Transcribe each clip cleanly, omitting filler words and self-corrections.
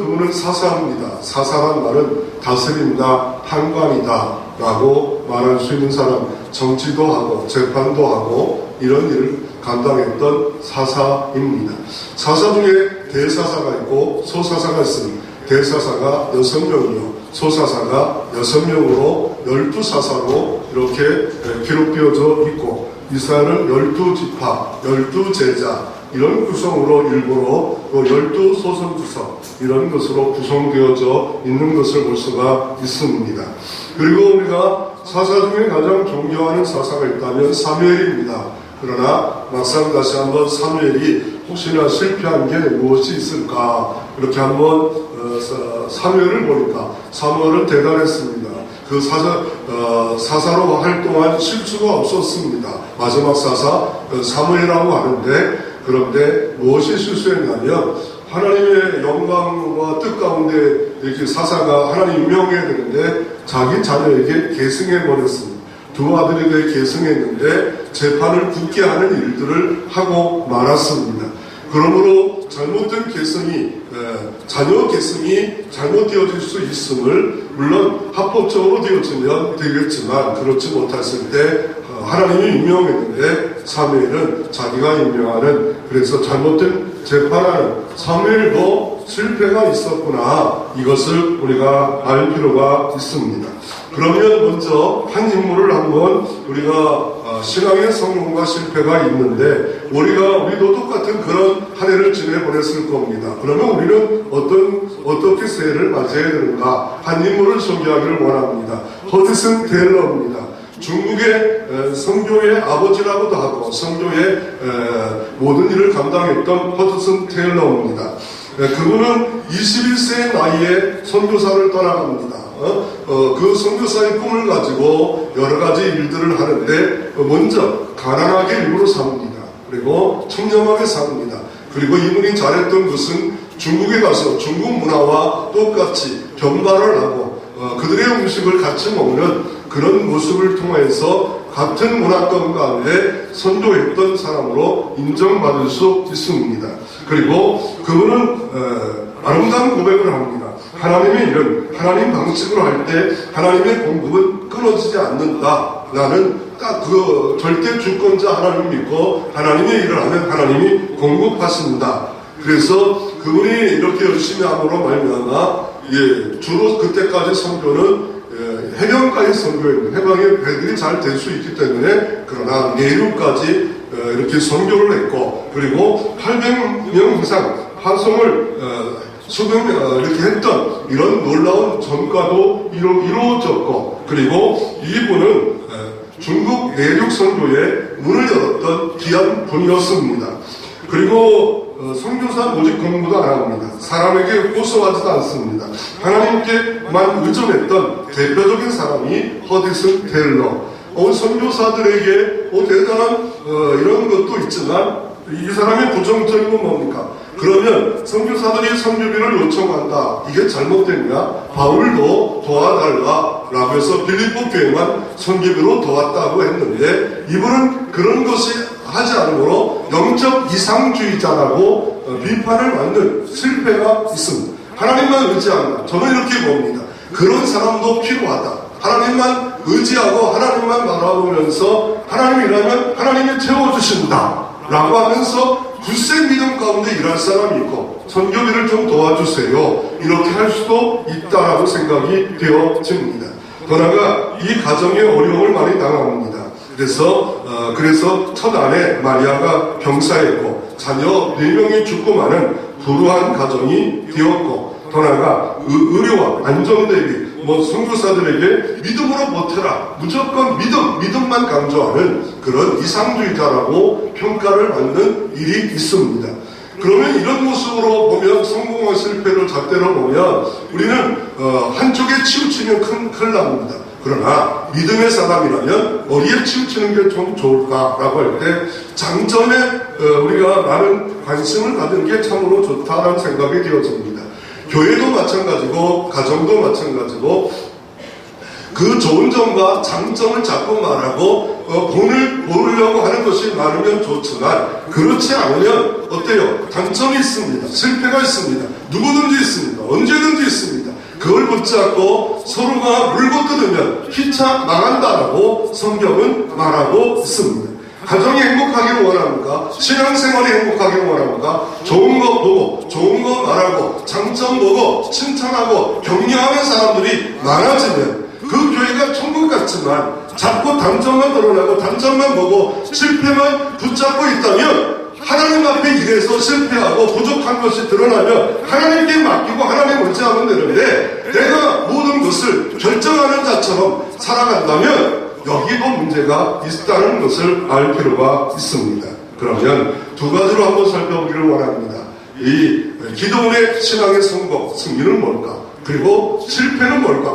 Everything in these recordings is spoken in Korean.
그분은 사사입니다. 사사란 말은 다스린다, 판관이다 라고 말할 수 있는 사람, 정치도 하고 재판도 하고 이런 일을 감당했던 사사입니다. 사사 중에 대사사가 있고 소사사가 있습니다. 대사사가 6명이요, 소사사가 6명으로 12사사로 이렇게 기록되어져 있고, 이스라엘은 12지파, 12제자 이런 구성으로 일부러 12소선주석 이런 것으로 구성되어져 있는 것을 볼 수가 있습니다. 그리고 우리가 사사 중에 가장 존경하는 사사가 있다면 사무엘입니다. 그러나 막상 다시 한번 사무엘이 혹시나 실패한 게 무엇이 있을까 이렇게 한번 사무엘을 보니까 사무엘은 대단했습니다. 그 사사로 활동한 실수가 없었습니다. 마지막 사사 사무엘이라고 하는데, 그런데 무엇이 실수했냐면 하나님의 영광과 뜻 가운데 이렇게 사사가 하나님 임명해야 되는데 자기 자녀에게 계승해 버렸습니다. 두 아들에게 계승했는데 재판을 굳게 하는 일들을 하고 말았습니다. 그러므로 잘못된 계승이, 자녀 계승이 잘못되어질 수 있음을, 물론 합법적으로 되어지면 되겠지만 그렇지 못했을 때 하나님이 임명했는데 사무엘은 자기가 임명하는, 그래서 잘못된 재판하는 사무엘도 실패가 있었구나, 이것을 우리가 알 필요가 있습니다. 그러면 먼저 한 인물을 한번 우리가 신앙의 성공과 실패가 있는데 우리도 똑같은 그런 한 해를 지내보냈을 겁니다. 그러면 우리는 어떻게 새해를 맞이해야 되는가, 한 인물을 소개하기를 원합니다. 허드슨 테일러입니다. 중국의 선교의 아버지라고도 하고 선교의 모든 일을 감당했던 허드슨 테일러입니다. 그분은 21세의 나이에 선교사를 떠나갑니다. 그 선교사의 꿈을 가지고 여러 가지 일들을 하는데 먼저 가난하게 일부러 삽니다. 그리고 청렴하게 삽니다. 그리고 이분이 잘했던 것은 중국에 가서 중국 문화와 똑같이 병발을 하고 그들의 음식을 같이 먹는 그런 모습을 통해서 같은 문화권 가운데 선도했던 사람으로 인정받을 수 있습니다. 그리고 그분은 아름다운 고백을 합니다. 하나님의 일은 하나님 방식으로 할 때 하나님의 공급은 끊어지지 않는다. 나는 딱 그 절대 주권자 하나님 믿고 하나님의 일을 하면 하나님이 공급하신다. 그래서 그분이 이렇게 열심히 함으로 말미암아 주로 그때까지 선교는 해변가의 선교였는데 해변에 배들이 잘 될 수 있기 때문에, 그러나 내륙까지 이렇게 선교를 했고, 그리고 800명 이상 파송을 이렇게 했던 이런 놀라운 전과도 이루어졌고, 그리고 이분은 중국 내륙 선교에 문을 열었던 귀한 분이었습니다. 그리고 선교사 모집 공부도 안 합니다. 사람에게 호소하지도 않습니다. 하나님께만 의존했던 대표적인 사람이 허드슨 테일러. 선교사들에게 대단한 이런 것도 있지만 이 사람의 부정적인 건 뭡니까? 그러면 선교사들이 선교비를 요청한다. 이게 잘못됐냐? 바울도 도와달라라고 해서 빌립보 교회만 선교비로 도왔다고 했는데 이분은 그런 것이 하지 않으므로 영적 이상주의자라고 비판을 받는 실패가 있습니다. 하나님만 의지한다. 저는 이렇게 봅니다. 그런 사람도 필요하다. 하나님만 의지하고 하나님만 바라보면서 하나님이라면 하나님이 채워주신다 라고 하면서 굳센 믿음 가운데 일할 사람이 있고 선교비를 좀 도와주세요 이렇게 할 수도 있다라고 생각이 되어집니다. 그러나 이 가정에 어려움을 많이 당합니다. 그래서 첫 아내 마리아가 병사했고 자녀 4명이 죽고 마는 불우한 가정이 되었고, 더 나아가 의료와 안전 대비 선교사들에게 믿음으로 버텨라, 무조건 믿음만 강조하는 그런 이상주의자라고 평가를 받는 일이 있습니다. 그러면 이런 모습으로 보면 성공과 실패를 잣대로 보면 우리는 한쪽에 치우치면 큰일 납니다. 그러나 믿음의 사람이라면 어디에 치우치는 게 좀 좋을까라고 할 때 장점에 우리가 많은 관심을 갖는 게 참으로 좋다라는 생각이 되어집니다. 교회도 마찬가지고 가정도 마찬가지고 그 좋은 점과 장점을 자꾸 말하고 본을 모으려고 하는 것이 많으면 좋지만 그렇지 않으면 어때요? 단점이 있습니다. 실패가 있습니다. 누구든지 있습니다. 언제든지 있습니다. 그걸 붙잡고 서로가 물고 뜯으면 피차 망한다라고 성경은 말하고 있습니다. 가정이 행복하기를 원합니까? 신앙생활이 행복하기를 원합니까? 좋은 거 보고 좋은 거 말하고 장점 보고 칭찬하고 격려하는 사람들이 많아지면 그 교회가 천국 같지만 자꾸 단점만 드러나고 단점만 보고 실패만 붙잡고 있다면 하나님 앞에 일해서 실패하고 부족한 것이 드러나면 하나님께 맡기고 하나님 의지하면 되는데 내가 모든 것을 결정하는 자처럼 살아간다면 여기도 문제가 있다는 것을 알 필요가 있습니다. 그러면 두 가지로 한번 살펴보기를 원합니다. 이 기도원의 신앙의 성공, 승리는 뭘까? 그리고 실패는 뭘까?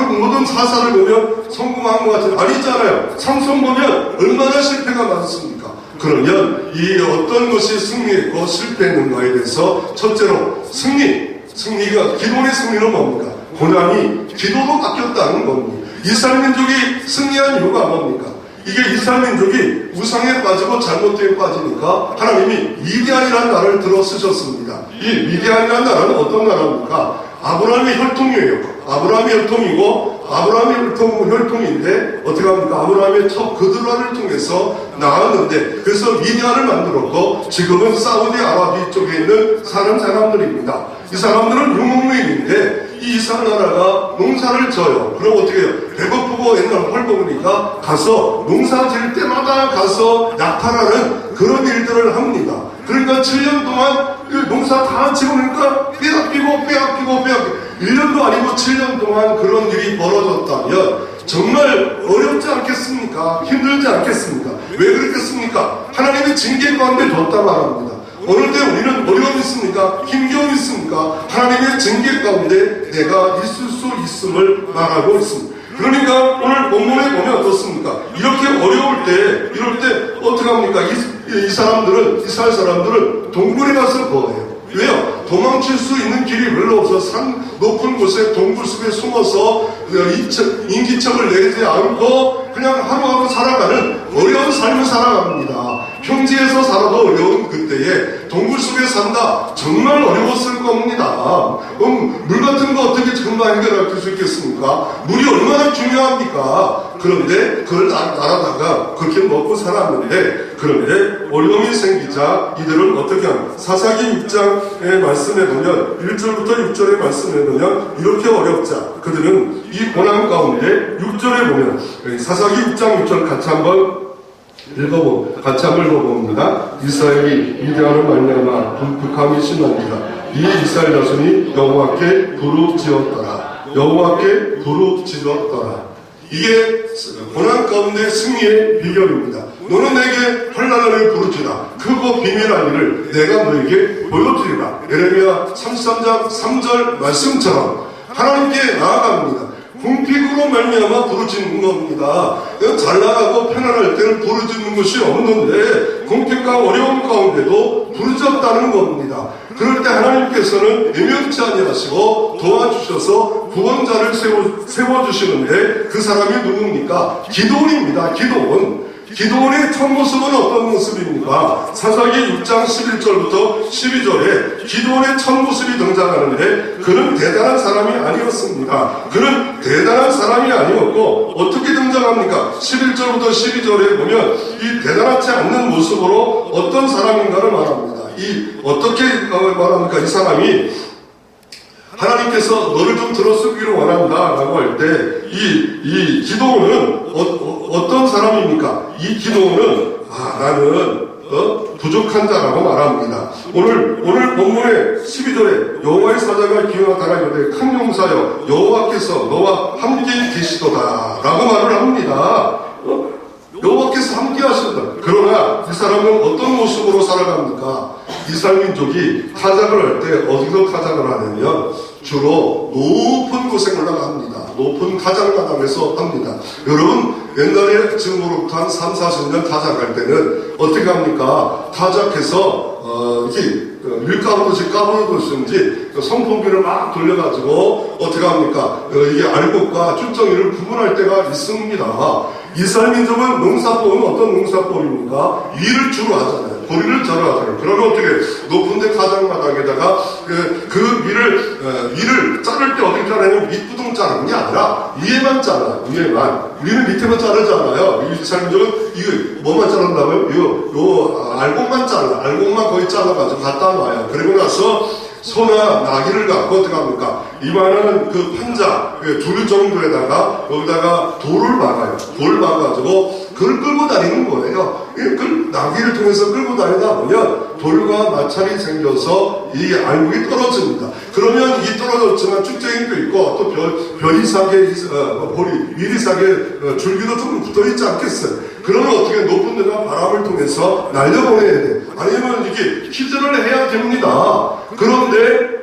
모든 사사를 보면 성공한 것 같은 아니잖아요. 삼손 보면 얼마나 실패가 많습니까? 그러면 이 어떤 것이 승리했고 실패했는가에 대해서 첫째로 승리가 기도원의 승리는 뭡니까? 고난이 기도로 바뀌었다는 겁니다. 이스라엘 민족이 승리한 이유가 뭡니까? 이게 이스라엘 민족이 우상에 빠지고 잘못되게 빠지니까 하나님이 미디안이라는 나라를 들어 쓰셨습니다. 이 미디안이라는 나라는 어떤 나라입니까? 아브라함의 혈통이에요. 아브라함의 혈통이고 아브라함의 혈통인데 어떻게 합니까? 아브라함의 첫 그드라를 통해서 나왔는데 그래서 미디안을 만들었고 지금은 사우디아라비아 쪽에 있는 사는 사람들입니다. 이 사람들은 유목민인데 이 이스라엘 나라가 농사를 져요. 그럼 어떻게 해요? 배고프고 옛날 헐벗으니까 가서 농사 질 때마다 가서 약탈하는 그런 일들을 합니다. 그러니까 7년 동안 농사 다 지으니까 빼앗기고 1년도 아니고 7년 동안 그런 일이 벌어졌다면 정말 어렵지 않겠습니까? 힘들지 않겠습니까? 왜 그렇겠습니까? 하나님의 징계 가운데 뒀다 말합니다. 어느 때 우리는 어려움이 있습니까? 힘겨움이 있습니까? 하나님의 징계 가운데 내가 있을 수 있음을 말하고 있습니다. 그러니까 오늘 본문에 보면 어떻습니까? 이렇게 어려울 때, 이럴 때 어떻게 합니까? 이스라엘 사람들은 동굴에 가서 거해요. 왜요? 도망칠 수 있는 길이 별로 없어 산 높은 곳에 동굴 속에 숨어서 인기척을 내지 않고 그냥 하루하루 살아가는 어려운 삶을 살아갑니다. 평지에서 살아도 어려운 그때에 동굴 속에 산다. 정말 어려웠을 겁니다. 물 같은 거 어떻게 금방 해결할 수 있겠습니까? 물이 얼마나 중요합니까? 그런데 그걸 날아다가 그렇게 먹고 살았는데 그런데 어려움이 생기자 이들은 어떻게 합니까? 사사기 6장의 말씀에 보면 1절부터 6절의 말씀에 보면 이렇게 어렵자 그들은 이 고난 가운데 6절에 보면 사사기 6장 6절 같이 한번 읽어봅니다. 이스라엘이 미디안을 말미암아 불쾌함이 심합니다. 이 이스라엘 자손이 여호와께 부르짖었더라. 여호와께 부르짖었더라. 이게 고난 가운데 승리의 비결입니다. 너는 내게 환난을 부르짖으라. 크고 비밀한 일을 내가 너에게 보여주리라. 예레미야 33장 3절 말씀처럼 하나님께 나아갑니다. 궁핍으로 말미암아 부르짖는 겁니다. 잘 나가고 편안할 때는 부르짖는 것이 없는데 궁핍과 어려움 가운데도 부르짖었다는 겁니다. 그럴 때 하나님께서는 예명치 아니하시고 도와주셔서 구원자를 세워주시는데 그 사람이 누굽니까? 기도원입니다. 기도원의 첫 모습은 어떤 모습입니까? 사사기 6장 11절부터 12절에 기도원의 첫 모습이 등장하는데 그는 대단한 사람이 아니었습니다. 그는 대단한 사람이 아니었고 어떻게 등장합니까? 11절부터 12절에 보면 이 대단하지 않는 모습으로 어떤 사람인가를 말합니다. 어떻게 말합니까? 이 사람이 하나님께서 너를 좀 들어쓰기를 원한다 라고 할 때 이 기도원은 어떤 사람입니까? 이 기도원은 나는 부족한 자라고 말합니다. 오늘 본문의 12절에 여호와의 사자가 기어나다가 이르되 큰 용사여 여호와께서 너와 함께 계시도다 라고 말을 합니다. 여호와께서 함께 하신다. 그러나 이 사람은 어떤 모습으로 살아갑니까? 이스라엘 민족이 타작을 할 때 어디서 타작을 하냐면 주로 높은 곳에 올라갑니다. 높은 타작마당에서 합니다. 여러분 옛날에 지금으로부터 한 3, 40년 타작할 때는 어떻게 합니까? 타작해서 이렇게 밀가루듯이 까부르듯이 선풍기를 막 돌려가지고 어떻게 합니까? 이게 알곡과 쭉정이를 구분할 때가 있습니다. 이스라엘 민족은 농사법은 어떤 농사법입니까? 일을 주로 하잖아요. 보리를 절로 하잖아요. 그러면 어떻게 높은 데 가장마당에다가 밀을 자를 때 어떻게 자르냐면 밑부둥 자르는 게 아니라 위에만 잘라요. 위에만. 우리는 밑에만 자르잖아요. 이스라엘 민족은 이거 뭐만 자른다고요? 요 알곡만 잘라. 알곡만 거의 잘라가지고 갖다 놔요. 그리고 나서 소나 나귀를 갖고 어떻게 합니까? 이만한 그 판자, 둘 정도에다가 여기다가 돌을 막아요. 돌을 막아가지고 그걸 끌고 다니는 거예요. 나귀를 통해서 끌고 다니다 보면 돌과 마찰이 생겨서 이 알곡이 떨어집니다. 그러면 이 떨어졌지만 쭉쟁이도 있고 또 별이삭에 밀이삭에 줄기도 조금 붙어있지 않겠어요. 그러면 어떻게 높은 데가 바람을 통해서 날려보내야 돼. 아니면 이렇게 히드를 해야 됩니다. 그런데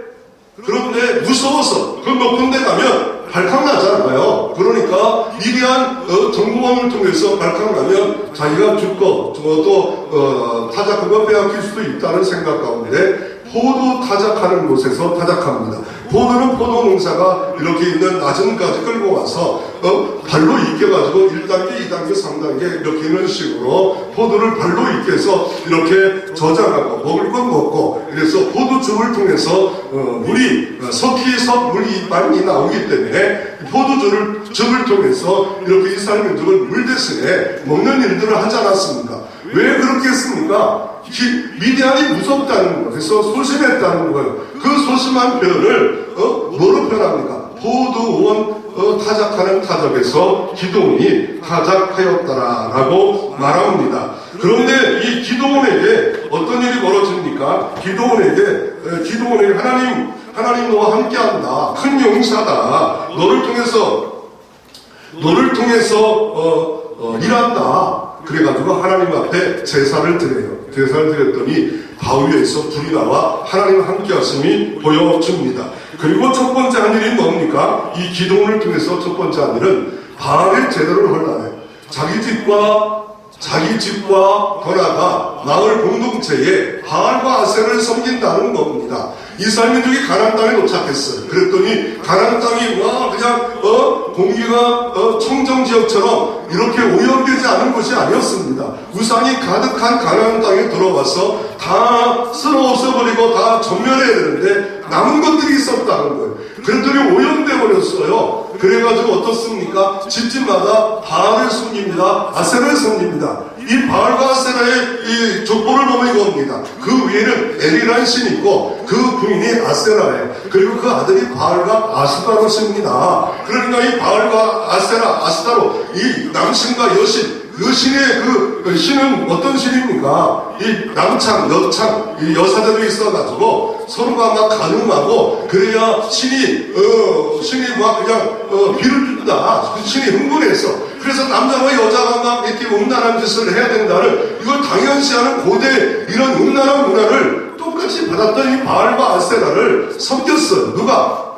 무서워서 그 높은 데 가면 발칵나잖아요. 그러니까 미리한 정보원을 통해서 발칵나면 자기가 죽고 또 타작하고 빼앗길 수도 있다는 생각 가운데 포도 타작하는 곳에서 타작합니다. 포도는 포도 농사가 이렇게 있는 나전까지 끌고 와서 발로 이겨가지고 1단계, 2단계, 3단계 이렇게 이런 식으로 포도를 발로 이겨서 이렇게 저장하고 먹을 건 먹고 그래서 포도즙을 통해서 석회에서 물이 많이 나오기 때문에 포도즙을 통해서 이렇게 이스라엘 민족을 물 대신에 먹는 일들을 하지 않았습니까? 왜 그렇게 했습니까? 미디안이 무섭다는 거예요. 그래서 소심했다는 거예요. 그 소심한 표현을 뭐로 표현합니까? 포도원 타작하는 타작에서 기도원이 타작하였다라고 말합니다. 그런데 이 기도원에게 어떤 일이 벌어집니까? 기도원에게 하나님 너와 함께한다. 큰 용사다. 너를 통해서 일한다. 그래가지고 하나님 앞에 제사를 드려요. 제사를 드렸더니 바위 위에서 불이 나와 하나님 함께 하심이 보여줍니다. 그리고 첫 번째 한 일이 뭡니까? 이 기도원을 통해서 첫 번째 한 일은 바알의 제도를 헐라해요. 자기 집과 더나가 마을 공동체에 바알과 아세를 섬긴다는 겁니다. 이스라엘 민족이 가나안 땅에 도착했어요. 그랬더니 가나안 땅이 공기가 청정 지역처럼 이렇게 오염되지 않은 곳이 아니었습니다. 우상이 가득한 가나안 땅에 들어와서 다 쓸어 없애버리고 다 전멸해야 되는데 남은 것들이 있었다는 거예요. 그랬더니 오염돼 버렸어요. 그래가지고 어떻습니까? 집집마다 바알을 섬깁니다. 아세라를 섬깁니다. 이 바알과 아세라의 이 족보를 보면 이겁니다. 그 위에는 엘이라는 신이 있고 그 부인이 아세라예요. 그리고 그 아들이 바알과 아스타로십니다. 그러니까 이 바알과 아스타로 이 남신과 여신 그 신은 어떤 신입니까? 이 남창, 여창, 이 여사들이 있어가지고 서로가 막 가늠하고 그래야 신이 막 그냥 비를 준다. 신이 흥분해서. 그래서 남자와 여자가 막 이렇게 음란한 짓을 해야 된다는 이걸 당연시하는 고대 이런 음란한 문화를 똑같이 받았던 이 바알과 아세라를 섬겼어요. 누가?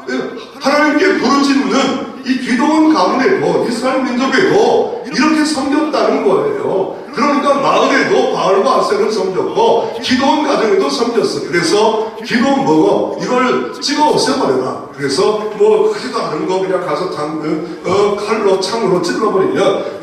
하나님께 부르짖는 이 기도원 가문에도 이스라엘 민족에도 이렇게 섬겼다는 거예요. 그러니까 마을에도 바알과 아세를 섬겼고 기도원 가정에도 섬겼어. 그래서 기도원 먹어 이걸 찍어 없애버려라. 그래서 크지도 않은 거 그냥 가서 칼로 창으로 찔러버리면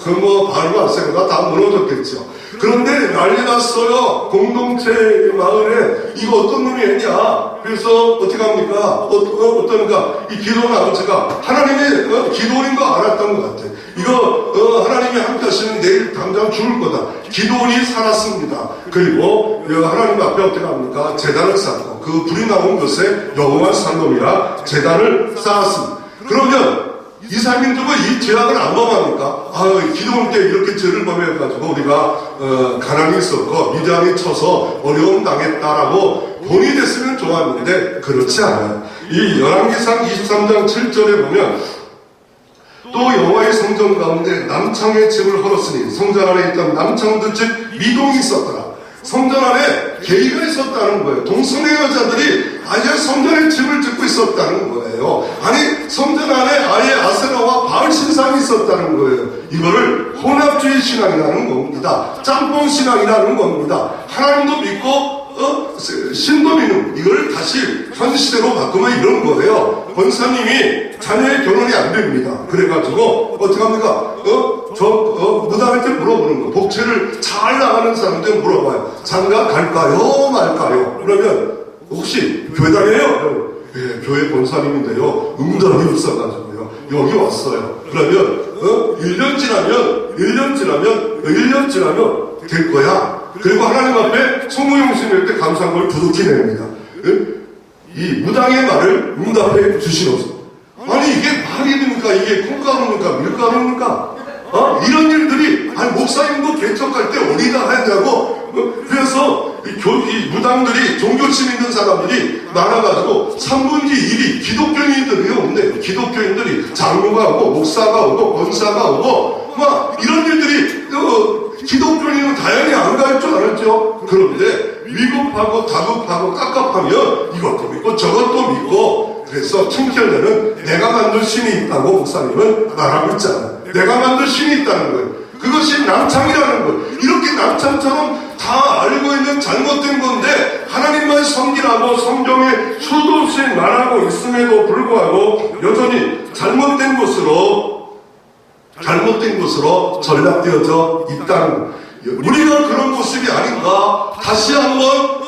바알과 아세가 다 무너졌겠죠. 그런데 난리 났어요. 공동체 마을에 이거 어떤 놈이 했냐. 그래서 어떻게 합니까? 어떤가 이 기도원 아버지가 하나님의 기도원인 거 알았던 것 같아. 이거 하나님이 함께 하시면 내일 당장 죽을 거다. 기도원이 살았습니다. 그리고 하나님 앞에 어떻게 합니까? 제단을 쌓고 그 불이 나온 곳에 여호와 산놈이라 제단을 쌓았습니다. 그러면 이스라엘 민족은 이 죄악을 안 범합니까? 기도원 때 이렇게 죄를 범해가지고 우리가 가난이 있었고 미디안이 쳐서 어려움 당했다라고 본이 됐으면 좋았는데 그렇지 않아요. 이 열왕기상 23장 7절에 보면 또 여호와의 성전 가운데 남창의 집을 헐었으니 성전 안에 있던 남창도 즉 미동이 있었더라. 성전 안에 계의가 있었다는 거예요. 동성애 여자들이 아예 성전에 집을 짓고 있었다는 거예요. 아니 성전 안에 아예 아세라와 바알 신상이 있었다는 거예요. 이거를 혼합주의 신앙이라는 겁니다. 짬뽕 신앙이라는 겁니다. 하나님도 믿고 신도민은 이걸 다시 현 시대로 바꾸면 이런 거예요. 권사님이 자녀의 결혼이 안 됩니다. 그래가지고 어떻게 합니까? 무당한테 물어보는 거. 복채를 잘 나가는 사람한테 물어봐요. 장가 갈까요? 말까요? 그러면 혹시 교회 다녀요? 예, 교회 권사님인데요. 응답이 없어가지고요. 여기 왔어요. 그러면 1년 지나면 될 거야. 그리고 하나님 앞에 성모용신일 때 감사한 걸 두둑히 냅니다. 이 무당의 말을 응답해 주시옵소서. 아니 이게 말이 됩니까? 이게 콩가루입니까? 밀가루입니까? 이런 일들이 목사님도 개척할 때 어디다 했냐고. 그래서 이 무당들이 종교심 있는 사람들이 많아가지고 3분의 1이 기독교인들이 없네요. 기독교인들이 장로가 오고 목사가 오고 권사가 오고 막 이런 일들이 기독교인은 당연히 안 갈 줄 알았죠. 그런데 위급하고 다급하고 깝깝하면 이것도 믿고 저것도 믿고, 그래서 팅켈레는 내가 만든 신이 있다고 목사님은 말하고 있잖아요. 내가 만든 신이 있다는 거예요. 그것이 남창이라는 거예요. 이렇게 남창처럼 다 알고 있는 잘못된 건데 하나님만 섬기라고 성경에 수도 없이 말하고 있음에도 불구하고 여전히 잘못된 것으로 전락되어져 있다는 거예요. 우리가 그런 모습이 아닌가. 다시 한번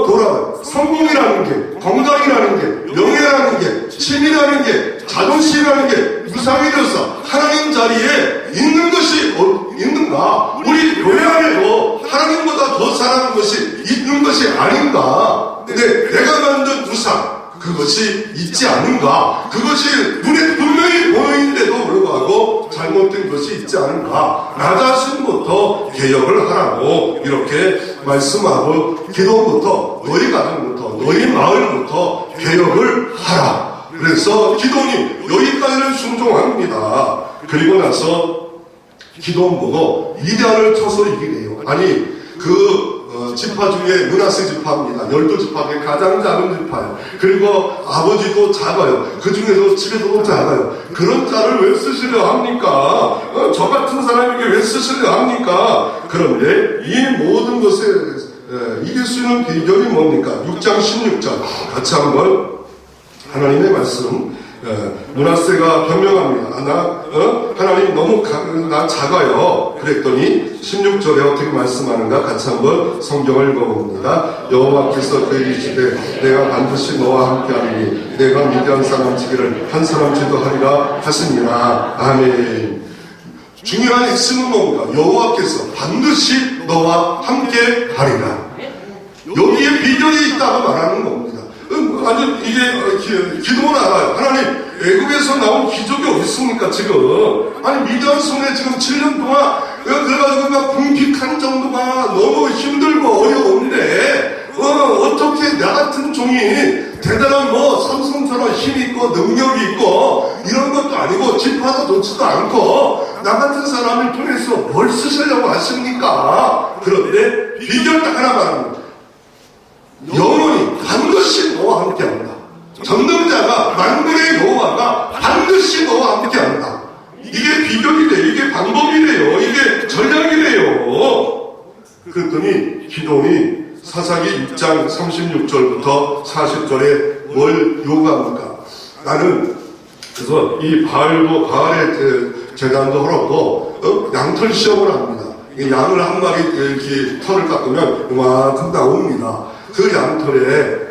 돌아봐요. 성공이라는 게, 건강이라는 게, 명예라는 게, 칭이라는 게, 자존심이라는 게 무상이 되어서 하나님 자리에 있는 것이 있는가? 우리 교회 안에도 하나님보다 더 사랑하는 것이 있는 것이 아닌가? 근데 내가 만든 우상, 그것이 있지 않은가? 그것이 눈에 분명히 보이는데도 불구하고 잘못된 것이 있지 않은가? 나 자신부터 개혁을 하라고 이렇게 말씀하고, 기도부터, 너희 가정부터, 너희 마을부터 개혁을 하라. 그래서 기도니 여기까지는 순종합니다. 그리고 나서 기도원 보고 이데아를 쳐서 이기래요. 아니 지파 중에 므낫세 지파입니다. 12지파 중에 가장 작은 지파예요. 그리고 아버지도 작아요. 그 중에서 집에서도 작아요. 그런 자를 왜 쓰시려 합니까? 저 같은 사람에게 왜 쓰시려 합니까? 그런데 이 모든 것에 이길 수 있는 비결이 뭡니까? 6장 16절 같이 한번 하나님의 말씀. 므낫세가 변명합니다. 하나님 너무 나 작아요. 그랬더니 16절에 어떻게 말씀하는가 같이 한번 성경을 읽어봅니다. 여호와께서 그에게 이르시되 내가 반드시 너와 함께하리니 내가 미디안 사람 치기를 한 사람 지도하리라 하시니라. 아멘. 중요한 핵심은 뭡니까? 여호와께서 반드시 너와 함께하리라. 여기에 비결이 있다고 말하는 겁니다. 아주 이게 기도는 알아요. 하나님 애굽에서 나온 기적이 어디 있습니까 지금? 아니 미디안 손에 지금 7년 동안 그래가지고 막 궁핍한 정도가 너무 힘들고 어려운데 어떻게 나 같은 종이 대단한 삼성처럼 힘 있고 능력이 있고 이런 것도 아니고 지파도 좋지도 않고 나 같은 사람을 통해서 뭘 쓰시려고 하십니까? 그런데 비결 딱 하나 말합니다. 영원히 반드시 너와 함께한다. 전능자가 만군의 여호와가 반드시 너와 함께한다. 이게 비결이래요. 이게 방법이래요. 이게 전략이래요. 그랬더니 기도원이 사사기 6장 36절부터 40절에 뭘 요구합니까? 나는 그래서 이 가을의 재단도 하고 양털 시험을 합니다. 양을 한 마리 이렇게 털을 깎으면 이만큼 나옵니다. 그 양털에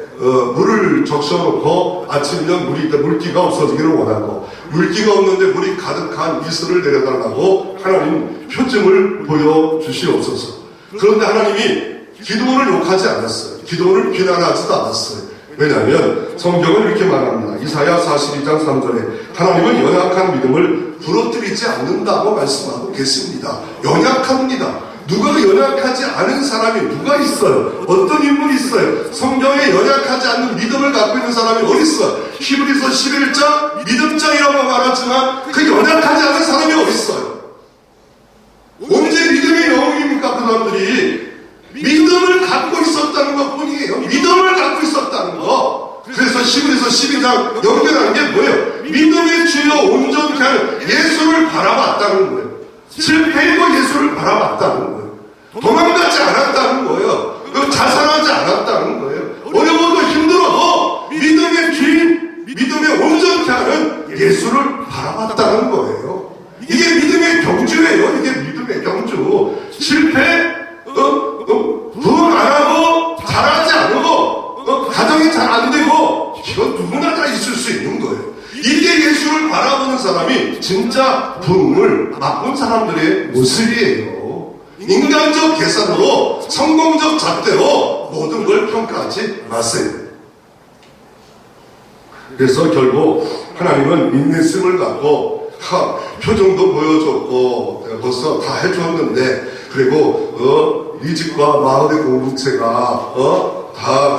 물을 적셔놓고 아침이면 물기가 없어지기를 원하고, 물기가 없는데 물이 가득한 이슬을 내려달라고 하나님 표징을 보여주시옵소서. 그런데 하나님이 기도원을 욕하지 않았어요. 기도원을 비난하지도 않았어요. 왜냐하면 성경은 이렇게 말합니다. 이사야 42장 3절에 하나님은 연약한 믿음을 부러뜨리지 않는다고 말씀하고 계십니다. 연약합니다. 누가 연약하지 않은 사람이 누가 있어요? 어떤 인물이 있어요? 성경에 연약하지 않는 믿음을 갖고 있는 사람이 어디 있어요? 히브리서 11장 믿음장이라고 말하지만 그 연약하지 않은 사람이 어디 있어요? 언제 믿음의 영웅입니까? 그 사람들이 믿음을 갖고 있었다는 것 뿐이에요. 믿음을 갖고 있었다는 거. 그래서 히브리서 12장 연결하는 게 뭐예요? 믿음의 주요 온전케 하는 예수를 바라봤다는 거예요. 실패이고 예수를 바라봤다는 거예요. 도망가지 않았다는 거예요. 자살하지 않았다는 거예요. 어려워도 힘들어도 믿음의 주인, 믿음의 온전케 하는 예수를 바라봤다는 거예요. 이게 믿음의 경주예요. 이게 믿음의 경주. 실패, 부흥 안 하고, 잘하지 않고, 가정이 잘 안 되고, 이건 누구나 다 있을 수 있는 거예요. 이게 예수를 바라보는 사람이 진짜 부흥을 맛본 사람들의 모습이에요. 인간적 계산으로, 성공적 잣대로 모든 걸 평가하지 마세요. 그래서 결국 하나님은 인내심을 갖고 표정도 보여줬고 벌써 다 해줬는데, 그리고 네 집과 마을의 공동체가 다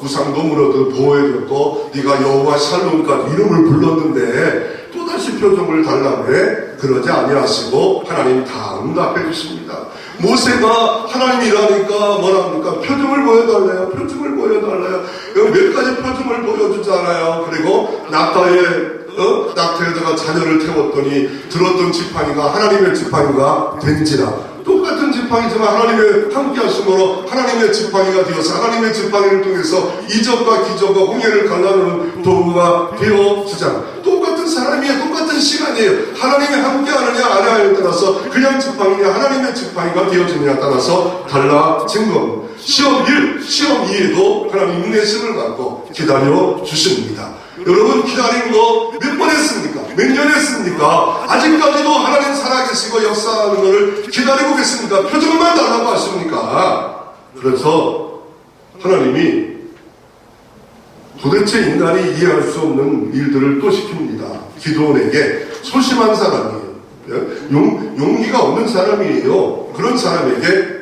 우상도 무너도 보호해줬고 네가 여호와 샬롬까지 이름을 불렀는데 또다시 표정을 달라고 해. 그러지 아니하시고 하나님 다 응답해 주십니다. 모세가 하나님이 일하니까 뭐랍니까? 표정을 보여달래요. 표정을 보여달래요. 몇 가지 표정을 보여주잖아요. 그리고 낙타에다가 자녀를 태웠더니 들었던 지팡이가 하나님의 지팡이가 된지라. 똑같은 지팡이지만 하나님의 함께 하심으로 하나님의 지팡이가 되어서 하나님의 지팡이를 통해서 이적과 기적과 홍해를 갈라놓는 도구가 되어지잖아. 똑같은 사람이에요. 똑같은 시간이에요. 하나님이 함께 하느냐 안 하느냐에 따라서 그냥 지팡이냐 하나님의 지팡이가 되어지느냐에 따라서 달라진 겁니다. 시험 1, 시험 2에도 하나님 인내심을 갖고 기다려 주십니다. 여러분 기다린 거 몇 번 했습니까? 몇 년 했습니까? 아직까지도 하나님 살아계시고 역사하는 것을 기다리고 계십니까? 표정만 달라고 하십니까? 그래서 하나님이 도대체 인간이 이해할 수 없는 일들을 또 시킵니다. 기도원에게 소심한 사람이에요. 용기가 없는 사람이에요. 그런 사람에게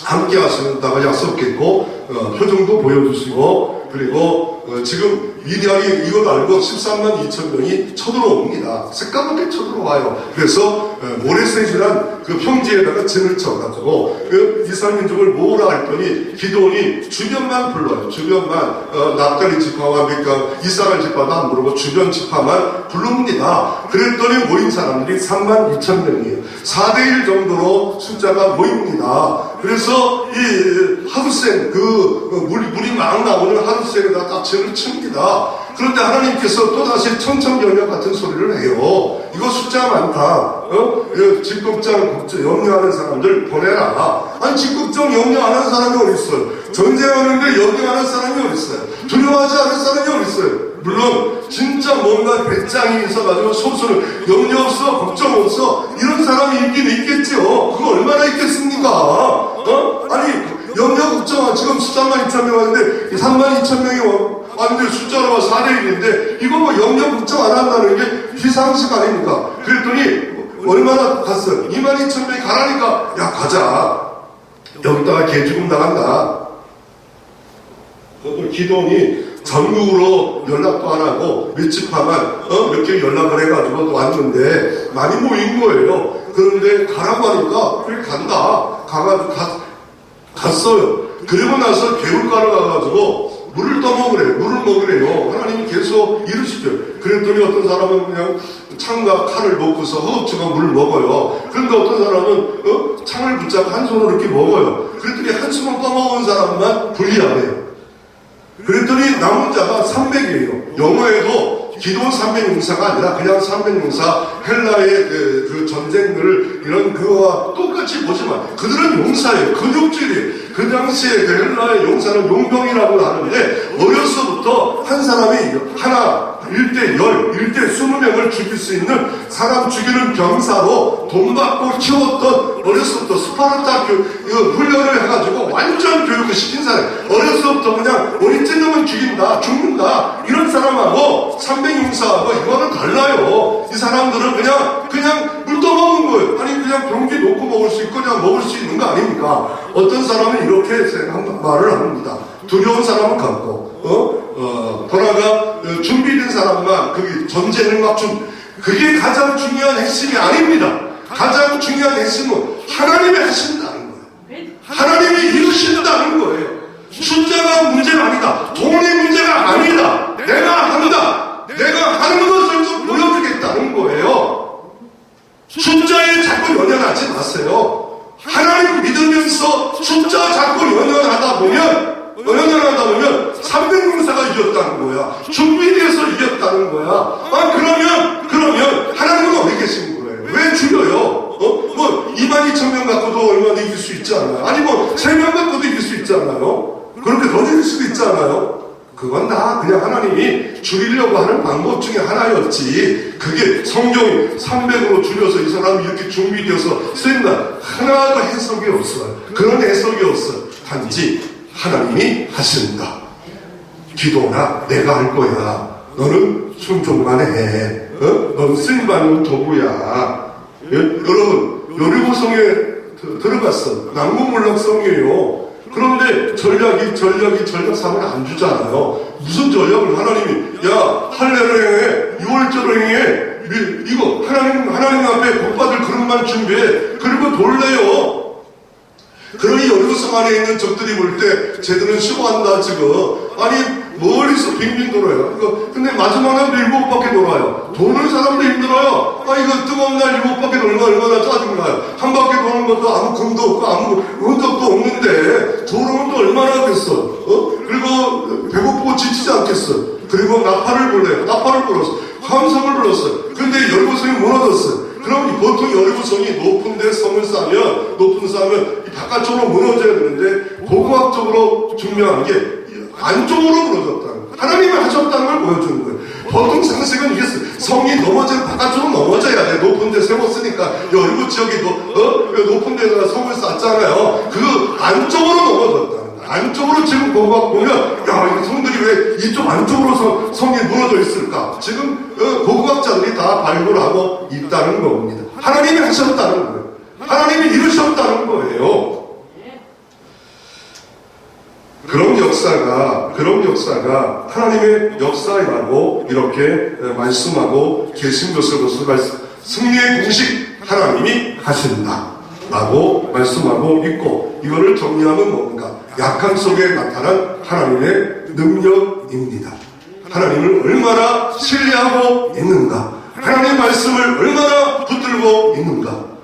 함께 하신다고 약속했고 표정도 보여주시고, 그리고 지금 미디안이 이걸 알고 13만 2천 명이 쳐들어옵니다. 새까맣게 쳐들어와요. 그래서 모레셋이란 그 평지에다가 진을 쳐가지고 이스라엘 모으라 했더니 기도원이 주변만 불러요. 주변만 납달리 지파와 이스라엘 지파도 안 부르고 주변 지파만 부릅니다. 그랬더니 모인 사람들이 3만 2천 명이에요. 4대1 정도로 숫자가 모입니다. 그래서 이 하두센 물이 막 나오는 하두센에다 딱 진을 칩니다. 그런데 하나님께서 또다시 천천연녀 같은 소리를 해요. 이거 숫자 많다. 직국장 염려하는 사람들 보내라. 아니 직국장 염려하는 사람이 어디 있어요? 전쟁하는데 염려하는 사람이 어디 있어요? 두려워하지 않은 사람이 어디 있어요? 물론 진짜 뭔가 배짱이 있어가지고 소수는 염려 없어, 걱정 없어 이런 사람이 있긴 있겠죠. 그거 얼마나 있겠습니까? 아니 염려 걱정 지금 13만 2천 명 왔는데 3만 2천 명이 왔는데 숫자로 4대1인데 이거 뭐 염려 걱정 안 한다는 게 비상식 아닙니까? 그랬더니 얼마나 갔어요? 2만 2천 명이 가라니까 야 가자. 여기다가 개죽음 나간다. 기도원이 전국으로 연락도 안 하고 몇 지파만 몇 개 연락을 해가지고 또 왔는데 많이 모인 거예요. 그런데 가라고 하니까 그래 간다. 갔어요. 그리고 나서 개울가로 가가지고 물을 떠먹으래요. 물을 먹으래요. 하나님이 계속 이루시죠. 그랬더니 어떤 사람은 그냥 창과 칼을 놓고서 허겁지겁 물을 먹어요. 그런데 어떤 사람은 창을 붙잡고 한 손으로 이렇게 먹어요. 그랬더니 한 손으로 떠먹은 사람만 불리하네요. 그랬더니 남은 자가 300이에요. 영어에도 기도원 300용사가 아니라 그냥 300용사, 헬라의 그 전쟁들을 이런 그거와 똑같이 보지만 그들은 용사예요. 근육질이에요. 그 당시에 그 헬라의 용사는 용병이라고 하는데 어려서부터 한 사람이 하나 1대 10, 1대 20명을 죽일 수 있는 사람 죽이는 병사로 돈 받고 키웠던 어려서부터 스파르타 훈련을 해가지고 완전 교육을 시킨 사람. 어려서부터 그냥 어린 놈은 죽는다 이런 사람하고 300용사하고 이거는 달라요. 이 사람들은 그냥 물 떠먹은 거예요. 아니 그냥 병기 놓고 먹을 수 있고 그냥 먹을 수 있는 거 아닙니까? 어떤 사람은 이렇게 말을 합니다. 두려운 사람은 갖고 돌아가 준비된 사람만 그게 전쟁을 맞춘 그게 가장 중요한 핵심이 아닙니다. 가장 중요한 핵심은 하나님이 하신다는 거예요. 하나님이 이루신다는 거예요. 숫자가 문제가 아니다. 돈이 문제가 아니다. 내가 한다. 내가 하는 것을 좀 보여주겠다는 거예요. 숫자에 자꾸 연연하지 마세요. 하나님 믿으면서 숫자 자꾸 연연하지 하셨다는 거야. 그러면 하나님은 어디 계신 거예요? 왜 줄여요? 22,000명 갖고도 얼마나 이길 수 있지 않아요? 아니 3명 갖고도 이길 수 있지 않아요? 그렇게 더 이길 수도 있지 않아요? 그건 다 그냥 하나님이 줄이려고 하는 방법 중에 하나였지. 그게 성경이 300으로 줄여서 이 사람이 이렇게 준비되어서 쓰인다. 하나도 해석이 없어요. 그런 해석이 없어요. 단지 하나님이 하신다. 기도나 내가 할 거야. 너는 순종만 해. 넌 쓰임받는 도구야. 여러분, 여리고성에 들어갔어. 남궁물락성이에요. 그런데 전략상을 안 주잖아요. 무슨 전략을 하나님이, 야, 할례를 행해, 유월절을 행해, 이거, 하나님 앞에 복받을 그릇만 준비해. 그리고 돌래요. 그러니 여리고성 안에 있는 적들이 볼 때, 쟤들은 쉬워한다, 지금. 아니, 멀리서 빙빙 돌아요. 근데 마지막 날도 7바퀴 돌아요. 도는 사람도 힘들어요. 이거 뜨거운 날 7바퀴 돌면 얼마나 짜증나요. 한 바퀴 도는 것도 아무 금도 없고 아무 흔적도 없는데 도는 또 얼마나 하겠어. 그리고 배고프고 지치지 않겠어. 그리고 나팔을 불었어. 함성을 불렀어요. 근데 여리고성이 무너졌어요. 그럼 보통 여리고성이 높은 성을 쌓으면 이 바깥쪽으로 무너져야 되는데 고고학적으로 증명한 게 안쪽으로 무너졌다는 거예요. 하나님이 하셨다는 걸 보여주는 거예요. 보통 상식은 이게 성이 바깥쪽으로 넘어져야 돼. 높은 데 세웠으니까 여리고 지역이 높은 데다가 성을 쌓잖아요. 그 안쪽으로 넘어졌다는 거예요. 안쪽으로 지금 고고학 보면 야, 이 성들이 왜 이쪽 안쪽으로 성이 무너져 있을까? 지금 고고학자들이 다 발굴하고 있다는 겁니다. 하나님이 하셨다는 거예요. 하나님이 이루셨다는 거예요. 그런 역사가 하나님의 역사라고 이렇게 말씀하고 계신 것을 승리의 공식 하나님이 하신다라고 말씀하고 있고, 이거를 정리하면 뭡니까? 약한 속에 나타난 하나님의 능력입니다. 하나님을 얼마나 신뢰하고 있는가? 하나님의 말씀을 얼마나 붙들고 있는가?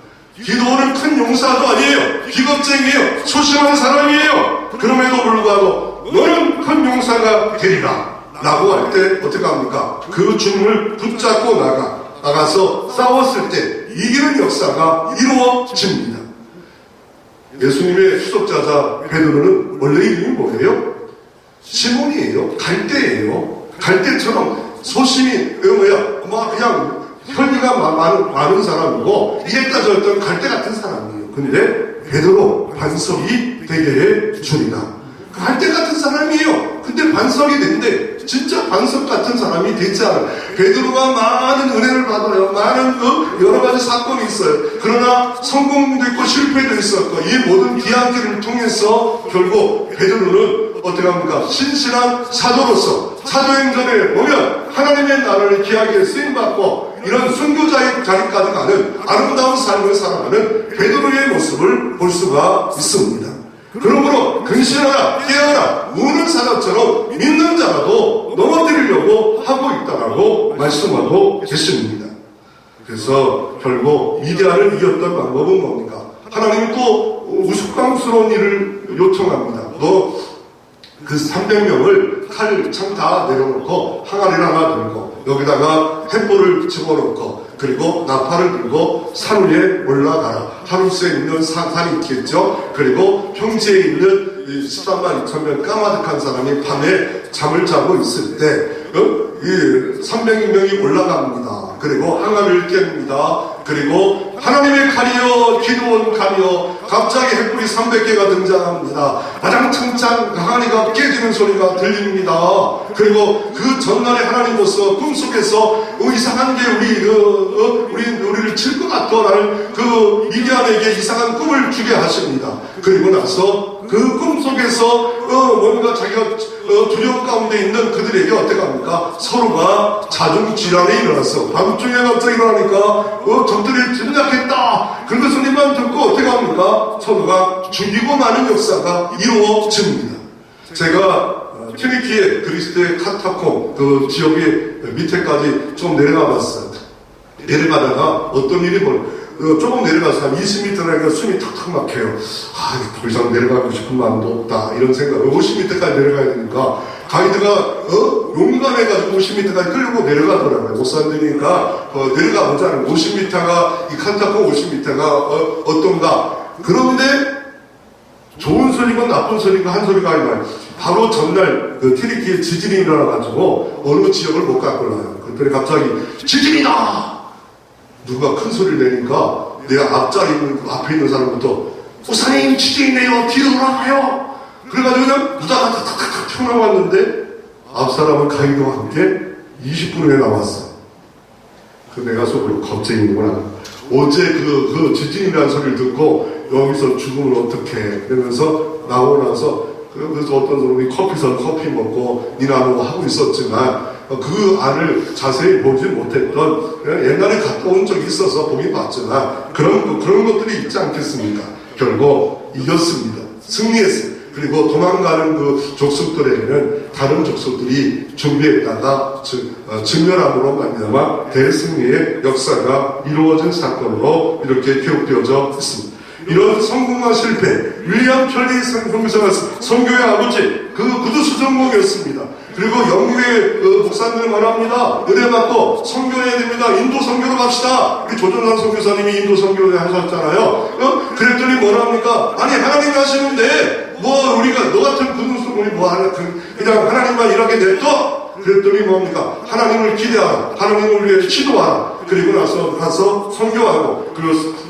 기도는 큰 용사도 아니에요. 기겁쟁이에요. 소심한 사람이에요. 그럼에도 불구하고 너는 큰 용사가 되리라 라고 할 때 어떻게 합니까? 그 주님을 붙잡고 나가서 싸웠을 때 이기는 역사가 이루어집니다. 예수님의 수속자자 베드로는 원래 이름이 뭐예요? 시몬이에요. 갈대예요. 갈대처럼 소심이 그냥 혈기가 많은 사람이고 이랬다 저랬던 갈대 같은 사람이에요. 근데 베드로 반석이 되게 해주리라. 갈대 같은 사람이에요. 근데 반석이 되는데 진짜 반석 같은 사람이 되지 않아요. 베드로가 많은 은혜를 받아요. 많은 여러 가지 사건이 있어요. 그러나 성공도 있고 실패도 있었고 이 모든 기한기를 통해서 결국 베드로는 어떻게 합니까? 신실한 사도로서 사도행전에 보면 하나님의 나라를 귀하게 쓰임받고 이런 순교자의 자리까지 가는 아름다운 삶을 살아가는 베드로의 모습을 볼 수가 있습니다. 그러므로 근신하라, 깨어라, 우는 사자처럼 믿는 자라도 넘어뜨리려고 하고 있다라고 말씀하고 계십니다. 그래서 결국 미디안을 이겼던 방법은 뭡니까? 하나님이 또 우스꽝스러운 일을 요청합니다. 너 그 300명을 칼 참 다 내려놓고 항아리를 하나 들고 여기다가 횃불을 집어넣고 그리고 나팔을 들고 산 위에 올라가라. 하루스에 있는 산이 있겠죠. 그리고 평지에 있는 13만 2천 명 까마득한 사람이 밤에 잠을 자고 있을 때 300명이 올라갑니다. 그리고 항아리를 깹니다. 그리고 하나님의 칼이여 기드온 칼이여 갑자기 횃불이 300개가 등장합니다. 와장창창 항아리가 깨지는 소리가 들립니다. 그리고 그 전날에 하나님으로서 꿈속에서 이상한 게 우리를 칠 것 같더라는 그 미디안에게 이상한 꿈을 주게 하십니다. 그리고 나서 그 꿈속에서 뭔가 자기가 두려움 가운데 있는 그들에게 어떻게 합니까? 서로가 자중질환에 일어났어. 밤중에 갑자기 일어나니까 적들이 침략했다. 그런 소리만 듣고 어떻게 합니까? 서로가 죽이고 마는 역사가 이루어집니다. 제가 튀르키예 그리스도의 카타콤 그 지역의 밑에까지 좀 내려가 봤어요. 내려가다가 어떤 일이 조금 내려가서 한 20m 내려가 숨이 탁탁 막혀요. 더 이상 내려가고 싶은 마음도 없다. 이런 생각. 50m까지 내려가야 되니까 가이드가 용감해가지고 50m까지 끌고 내려가더라고요. 목사님이니까 내려가 보자는 50m가 이 칸타코 50m가 어떤가. 그런데 좋은 소리가 나쁜 소리가 한 소리가 아니라 바로 전날 튀르키예 지진이 일어나가지고 어느 지역을 못 갈 거라요. 그랬더니 갑자기 지진이다. 누가 큰 소리를 내니까 내가 앞에 있는 사람부터 목사님 지진이네요. 뒤로 돌아가요. 그래가지고 그냥 무다가 탁탁탁 튀어나왔는데 앞 사람은 가이드와 함께 20분 후에 나왔어. 그 내가 속으로 겁쟁이구나. 어제 그 지진이라는 소리를 듣고 여기서 죽으면 어떡해. 그러면서 나오고 나서 그래서 어떤 사람이 커피 먹고 니나노 하고 있었지만 그 안을 자세히 보지 못했던 옛날에 갔다 온 적이 있어서 보긴 봤지만 그런 것들이 있지 않겠습니까? 결국 이겼습니다. 승리했어요. 그리고 도망가는 그 족속들에게는 다른 족속들이 준비했다가 증멸함으로 말미암아 대승리의 역사가 이루어진 사건으로 이렇게 기록되어져 있습니다. 이런 성공과 실패, 윌리엄 켈리 선교사가 선교의 아버지, 그 구두수 전공이었습니다. 그리고 영국의 목사님을 말합니다. 은혜 받고 선교해야 됩니다. 인도 선교로 갑시다. 우리 조정환 선교사님이 인도 선교를 하셨잖아요. 그랬더니 뭐랍니까? 아니 하나님이 하시는데 뭐 우리가 너 같은 구두수공이 뭐 하나 그냥 하나님만 일하게 냅둬. 그랬더니 뭡니까? 하나님을 기대하라. 하나님을 위해 기도하라. 그리고 나서 가서 선교하고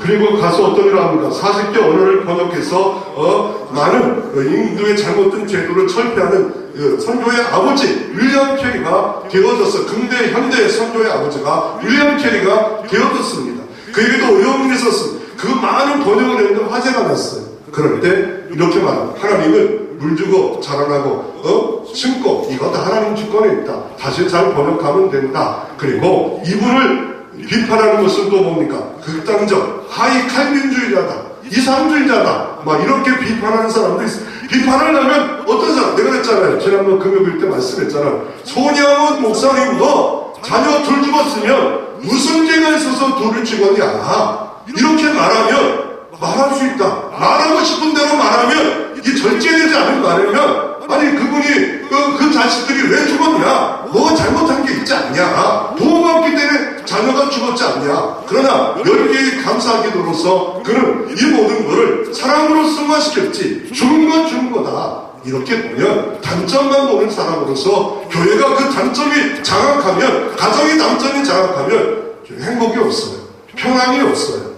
그리고 가서 어떤 일을 합니까? 40개 언어를 번역해서 많은 인도의 잘못된 제도를 철폐하는 선교의 아버지 윌리엄 캐리가 되어졌어. 근대 현대 선교의 아버지가 윌리엄 캐리가 되어졌습니다. 그에게도 어려움이 있었습니다. 그 많은 번역을 했는데 화제가 났어요. 그럴 때 이렇게 말합니다. 하나님은 물 주고 자라나고 심고 이거 다 하나님 주권에 있다. 다시 잘 번역하면 된다. 그리고 이분을 비판하는 것은 또 뭡니까? 극단적 하이 칼빈주의자다. 이상주의자다. 막 이렇게 비판하는 사람도 있어요. 비판을 하면 어떤 사람? 내가 그랬잖아요. 지난번 금요일 때 말씀했잖아요. 손양원 목사님 너 자녀 둘 죽었으면 무슨 죄가 있어서 둘을 죽었냐? 이렇게 말할 수 있다. 말하고 싶은 대로 말하면 이게 절제되지 않은 말이면 아니 그분이 그 자식들이 왜 죽었냐? 뭐 잘못한 게 있지 않냐? 부모가 없기 때문에 자녀가 죽었지 않냐? 그러나 열개의 감사 기도로서 그는 이 모든 것을 사랑으로 승화시켰지. 죽은 건 죽은 거다. 이렇게 보면 단점만 보는 사람으로서 교회가 그 단점이 장악하면 가정의 단점이 장악하면 행복이 없어요. 평안이 없어요.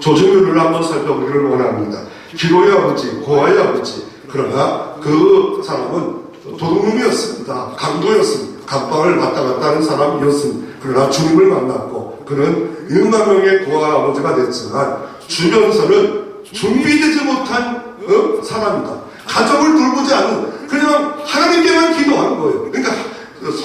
조정유를 한번 살펴보기를 원합니다. 기로의 아버지, 고아의 아버지. 그러나 그 사람은 도둑놈이었습니다. 강도였습니다. 감방을 왔다 갔다 하는 사람이었습니다. 그러나 주님을 만났고 그는 1만 명의 고아 아버지가 됐지만 주변에서는 준비되지 못한 사람이다. 가정을 돌보지 않는 그냥 하나님께만 기도하는 거예요. 그러니까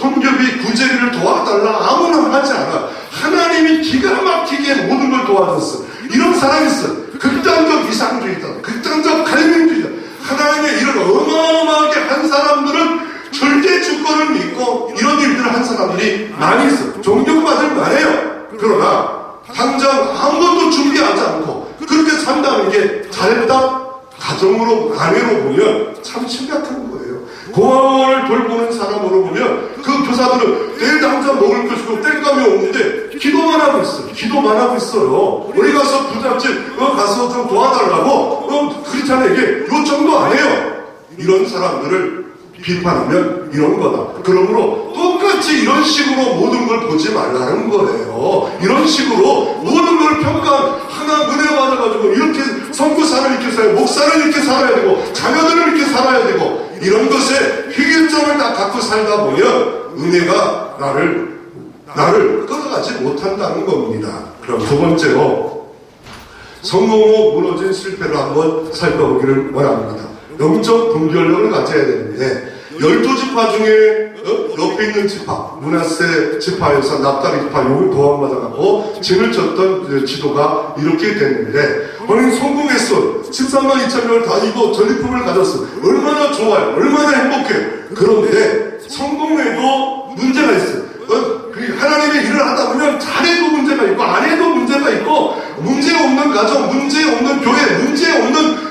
선교비 구제비를 도와달라 아무나 하지 않아. 하나님이 기가 막히게 모든 걸 도와줬어. 이런 사람이 있어요. 극단적 이상주의자, 극단적 갈민주의자. 하나님의 일을 어마어마하게 한 사람들은 절대 주권을 믿고 이런 일들을 한 사람들이 많이 있어요. 존경받을 만해요. 그러나 당장 아무것도 준비하지 않고 그렇게 산다는 게 잘했다? 가정으로, 아내로 보면 참 심각한 거예요. 고아원을 돌보는 사람으로 보면 그 교사들은 내일 당장 먹을 것이고 땡감이 없는데 기도만 하고 있어요. 기도만 하고 있어요. 우리 가서 부잣집 가서 좀 도와달라고 크리스찬에게 요청도 안 해요. 이런 사람들을 비판하면 이런 거다. 그러므로 똑같이 이런 식으로 모든 걸 보지 말라는 거예요. 이런 식으로 모든 걸 평가한 하나 은혜 받아가지고 이렇게 선교사를 이렇게 살아야 목사를 이렇게 살아야 되고 자녀들을 이렇게 살아야 되고 이런 것에 희귀점을 딱 갖고 살다 보면 은혜가 나를 끌어가지 못한다는 겁니다. 그럼 두 번째로 성공 후 무너진 실패를 한번 살펴보기를 원합니다. 영적 분별력을 가져야 되는데 12지파 중에 옆에 있는 지파 므낫세 지파에서 납달리 지파 욕을 도망받아가고 진을 쳤던 지도가 이렇게 됐는데 오늘 성공했어. 13만 2천 명을 다 이거 전리품을 가졌어. 얼마나 좋아요. 얼마나 행복해. 그런데 성공에도 문제가 있어요. 하나님의 일을 하다 보면 잘해도 문제가 있고 안 해도 문제가 있고 문제 없는 가정, 문제 없는 교회, 문제 없는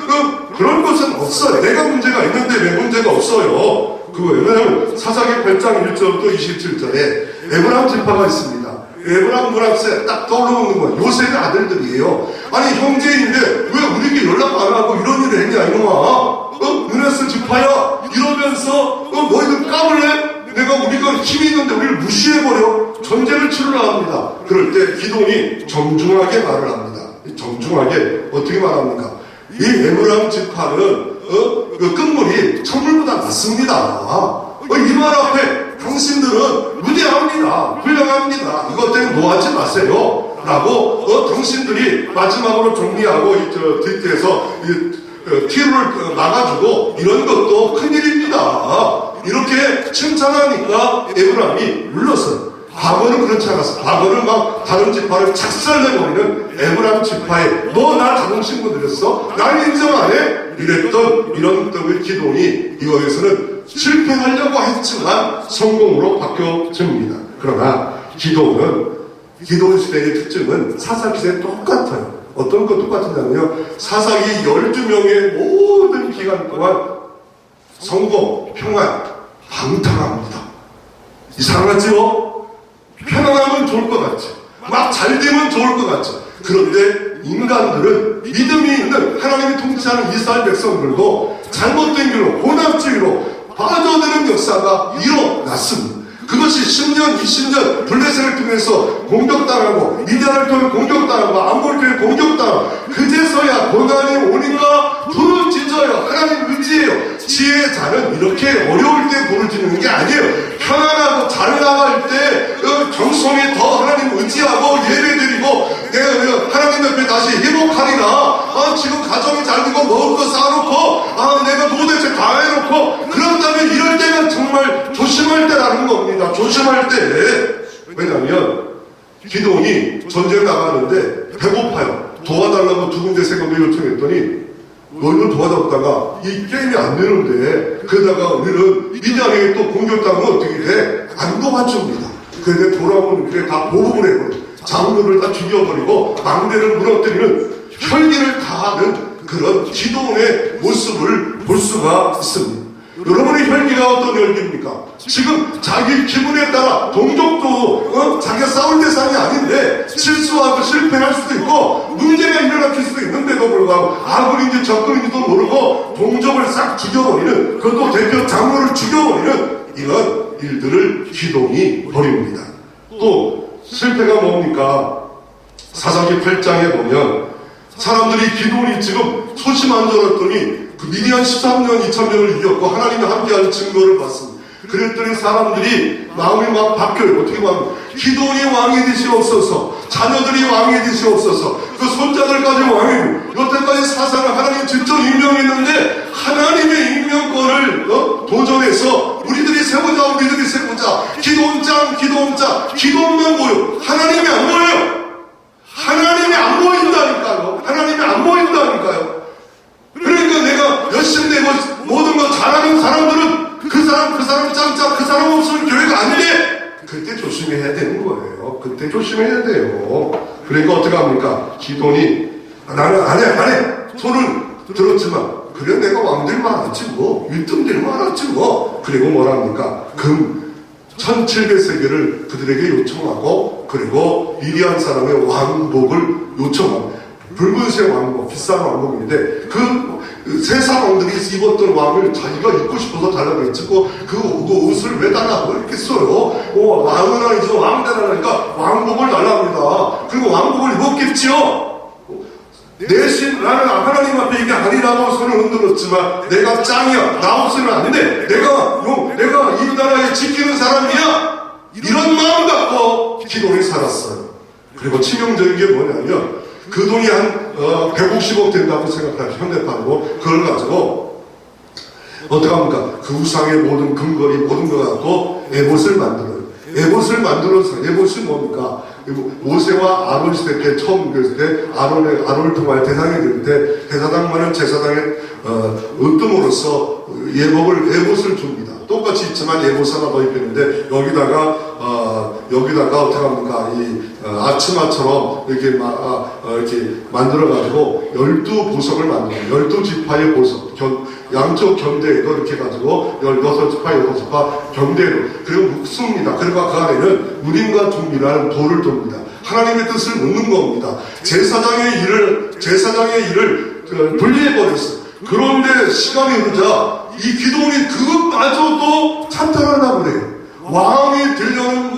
그런 것은 없어요. 내가 문제가 있는데 왜 문제가 없어요? 그거예요. 8장 1절부터 27절에 에브라임 지파가 있습니다. 에브라임 문학세 딱 떠오르는 건 요셉의 아들들이에요. 아니 형제인데 왜 우리에게 연락 안 하고 이런 일을 했냐 이놈아. 문하세 지파야 이러면서 너희들 까불래? 우리가 힘이 있는데 우리를 무시해버려. 전쟁을 치르려 합니다. 그럴 때 기돈이 정중하게 말을 합니다. 정중하게 어떻게 말합니까? 이 에브라임 지파는 그 끝물이 천물보다 낫습니다. 이 말 앞에 당신들은 위대합니다. 훌륭합니다. 이것 때문에 노하지 마세요. 라고 당신들이 마지막으로 정리하고 뒷뒤에서 티를 막아주고 이런 것도 큰일입니다. 이렇게 칭찬하니까 에브라임이 눌렀어요. 과거는 그렇지 않았어. 과거는 막 다른 지파를 착살내버리는 에브라임 지파에 너 나 자존심 건드렸어? 날 인정 안 해? 이랬던 이런 기돈이 이거에서는 실패하려고 했지만 성공으로 바뀌어집니다. 그러나 기돈 시대의 특징은 사사기 시대에 똑같아요. 어떤 것 똑같은냐면요. 사사기 12명의 모든 기간 동안 성공, 평안, 방탕합니다. 이상하지요? 편안하면 좋을 것 같지. 막 잘 되면 좋을 것 같지. 그런데 인간들은 믿음이 있는 하나님이 통치하는 이스라엘 백성들도 잘못된 길로 혼합주의로 빠져드는 역사가 일어났습니다. 그것이 10년, 20년 블레셋을 통해서 공격당하고 미디안을 통해 공격당하고 암몬을 통해 공격당하고 그제서야 고난이 오니까 부르짖어요. 하나님 의지해요. 지혜의 자는 이렇게 어려울 때 부르짖는 게 아니에요. 편안하고 잘 나갈 때 정성에 더 하나님 의지하고 예배드리고 내가 하나님 옆에 다시 회복하리라. 지금 가정이 잘 되고 먹을 거 쌓아놓고 내가 도대체 다 해놓고 그런다면 이럴 때는 정말 조심할 때라는 겁니다. 조심할 때. 왜냐하면 기돈이 전쟁 나가는데 배고파요. 도와달라고 두 군데 세 군데 요청했더니 너희를 도와줬다가 이 게임이 안 되는데 그러다가 우리는 미디안에게 또 공격당하면 어떻게 돼? 안 도와줍니다. 그런데 돌아오는 길에 다 보복을 해버려. 장로를 다 죽여버리고 망대를 무너뜨리는 혈기를 다하는 그런 기돈의 모습을 볼 수가 있습니다. 여러분의 혈기가 어떤 혈기입니까? 지금 자기 기분에 따라 동족도 자기가 싸울 대상이 아닌데 실수하고 실패할 수도 있고 문제가 일어날 수도 있는데도 불구하고 아군인지 적군인지도 모르고 동족을 싹 죽여버리는 그것도 대표 장로를 죽여버리는 이런 일들을 기돈이 벌입니다. 또 실패가 뭡니까? 사사기 8장에 보면 사람들이 기돈이 지금 소심한줄알았더니 그 미디안 13년 2000년을 이겼고 하나님이 함께하는 증거를 봤습니다. 그랬더니 사람들이 마음이 막 바뀌어요. 어떻게 말하면 기돈이 왕이 되시옵소서, 자녀들이 왕이 되시옵소서, 그 손자들까지 왕이고 여태까지 사사를 하나님 직접 임명했는데 하나님의 임명권을 도전해서 우리들이 세우자 기돈만 보여. 하나님이 안 보여요. 하나님이 안 보인다니까요. 하나님이 안 보인다니까요. 그러니까 내가 열심히 내고 모든 거 잘하는 사람들은 그 사람 짱짱 그 사람 없으면 교회가 안 돼. 그때 조심해야 되는 거예요. 그때 조심해야 돼요. 그러니까 어떻게 합니까? 기돈이 나는 안 해. 손을 들었지만 그래 내가 왕들 많았지 뭐 1등들 많았지 뭐. 그리고 뭐랍니까? 금 1700세계를 그들에게 요청하고 그리고 미디안 사람의 왕복을 요청하고 붉은색 왕복, 비싼 왕복인데 그 세상 왕들이 입었던 왕을 자기가 입고 싶어서 달라고 했지 그 옷을 왜 달라고 했겠어요? 왕은 아니죠. 왕 달라니까 왕복을 달라합니다. 그리고 왕복을 입었겠지요. 내신 나는 하나님 앞에 이게 아니라고 손을 흔들었지만 내가 짱이야. 나 없으면 안 돼. 내가 이 나라에 지키는 사람이야. 이런 마음 갖고 기돈이 살았어요. 그리고 치명적인 게 뭐냐면 그 돈이 한 150억 된다고 생각하는 현대판으로 그걸 가지고 어떻게 합니까? 그 우상의 모든 근거리 모든 거 갖고 에봇을 만들어요. 에봇을 만들어서 에봇이 뭡니까? 모세와 아론 시대 때 처음 그랬을 때 아론을 통하여 대상이 될 때 대사장만은 제사장의 으뜸으로써 에봇을 줍니다. 똑같이 있지만 에봇 하나 더 입혔는데 여기다가 어떻게 합니까? 이 아치마처럼 이렇게 만들어가지고 12보석을 만들어요. 12지파의 보석. 양쪽 경대에도 이렇게 가지고 16지파, 6지파 경대로. 그리고 묵습니다. 그리고 그 안에는 우림과 둠이라는 돌을 둡니다. 하나님의 뜻을 묻는 겁니다. 제사장의 일을 분리해버렸어요. 그런데 시간이 흐르자 이 기도원이 그것마저도 찬탄하려고 그래요. 왕이 되려는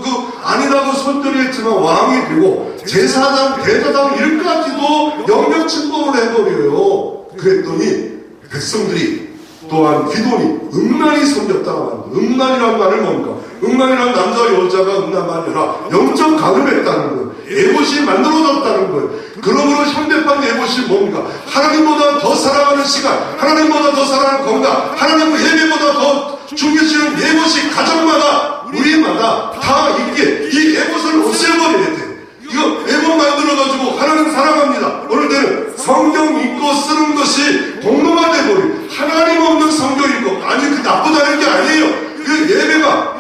아니라고 손들이 했지만 왕이 되고 제사장, 대사장 일까지도 영역 침범을 해버려요. 그랬더니 백성들이 또한 기도원이 음란히 섬겼다고 합니다. 음란이란 말은 뭡니까? 음란이란 남자와 여자가 음란이 아니라 영적 가늠했다는 거예요. 에봇이 만들어졌다는 거예요. 그러므로 현대판 에봇이 뭡니까? 하나님보다 더 사랑하는 시간, 하나님보다 더 사랑하는 건강, 하나님 예배보다 더 중요시하는 에봇이 가정마다 우리마다 다 있게 이 에봇을 없애버려야 돼. 이거 에봇 만들어가지고 하나님 사랑합니다. 어느 때는 성경 읽고 쓰는 것이 공로가 돼버려. 하나님 없는 성경 읽고 아니 그 나쁘다는 게 아니에요. 예배가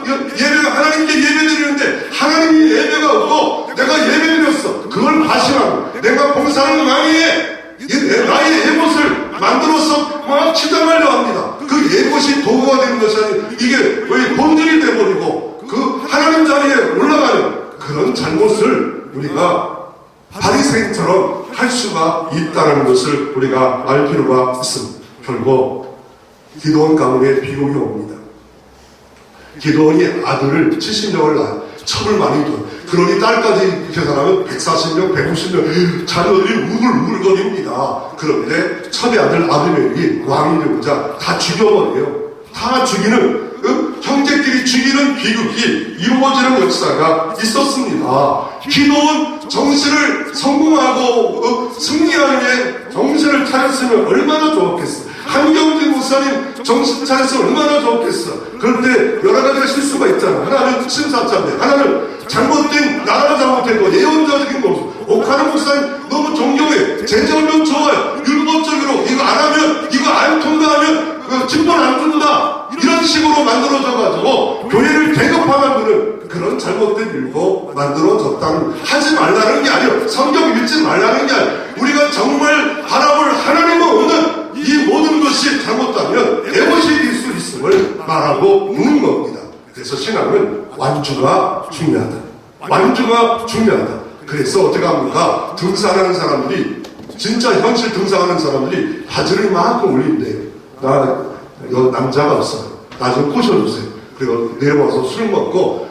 하나님께 예배드리는데 하나님이 예배가 없고 내가 예배드렸어. 그걸 과신하고 내가 봉사하는 왕이에 나의 에봇을 만들어서 막 치장하려 합니다. 그 에봇이 도구가 되는 것이 아니고 이게 왜 본질이 돼버리고 그 하나님 자리에 올라가는 그런 잘못을 우리가 바리새인처럼 할 수가 있다는 것을 우리가 알 필요가 있습니다. 결국 기도원 가문에 비극이 옵니다. 기도원이 아들을 70명을 낳아요. 첩을 많이 둬요. 그러니 딸까지 계산하면 140명, 150명 자녀들이 우글우글거립니다. 그런데 첩의 아들 아비멜이 왕이 되고자 다 죽여버려요. 다 죽이는 형제끼리 죽이는 비극이 이루어지는 역사가 있었습니다. 기도원 정신을 성공하고 승리하는 게 정신을 차렸으면 얼마나 좋았겠어. 한경진 목사님 정신 차렸으면 얼마나 좋았겠어. 그런데 여러 가지 실수가 있잖아. 하나는 심사자인데 하나는 잘못된 나라가 잘못된 거 예언자적인 모습. 옥하는 목사님 너무 존경해. 제자면 좋아요. 율법적으로 이거 안 하면 이거 안 통과하면 진본 안 준다. 이런 식으로 만들어져가지고 교회를 대급화만드는 그런 잘못된 일도 만들어졌다는 하지 말라는 게 아니에요. 성경 읽지 말라는 게 아니에요. 우리가 정말 바람을 하나님은 없는 이 모든 것이 잘못하면 에봇이 될 수 있음을 말하고 있는 겁니다. 그래서 신앙은 완주가 중요하다. 완주가 중요하다. 그래서 어떻게 합니까? 등산하는 사람들이 진짜 현실 등산하는 사람들이 바지를 이만큼 올린대요. 남자가 없어요. 나 좀 꼬셔주세요. 그리고 내려와서 술 먹고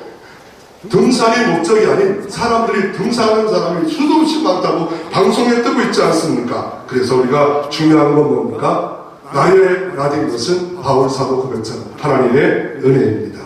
등산이 목적이 아닌 사람들이 등산하는 사람이 수도 없이 많다고 방송에 뜨고 있지 않습니까? 그래서 우리가 중요한 건 뭡니까? 나의 나된 것은 바울 사도 고백처럼 하나님의 은혜입니다.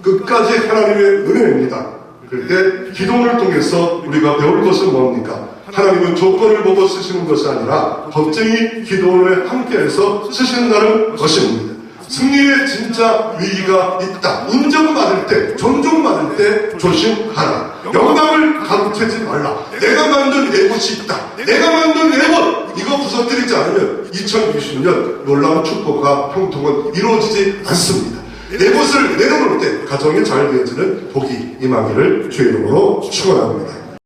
끝까지 하나님의 은혜입니다. 그럴 때 기도를 통해서 우리가 배울 것은 뭡니까? 하나님은 조건을 보고 쓰시는 것이 아니라 겁쟁이 기도를 함께해서 쓰신다는 것입니다. 승리의 진짜 위기가 있다. 인정받을 때, 존중받을 때 조심하라. 영광을 가로채지 말라. 내가 만든 에봇이 있다. 내가 만든 에봇 이거 부서뜨리지 않으면 2020년 놀라운 축복과 형통은 이루어지지 않습니다. 에봇을 내려놓을 때 가정이 잘 되어지는 복이 임하기를 주의 이름으로 축원합니다.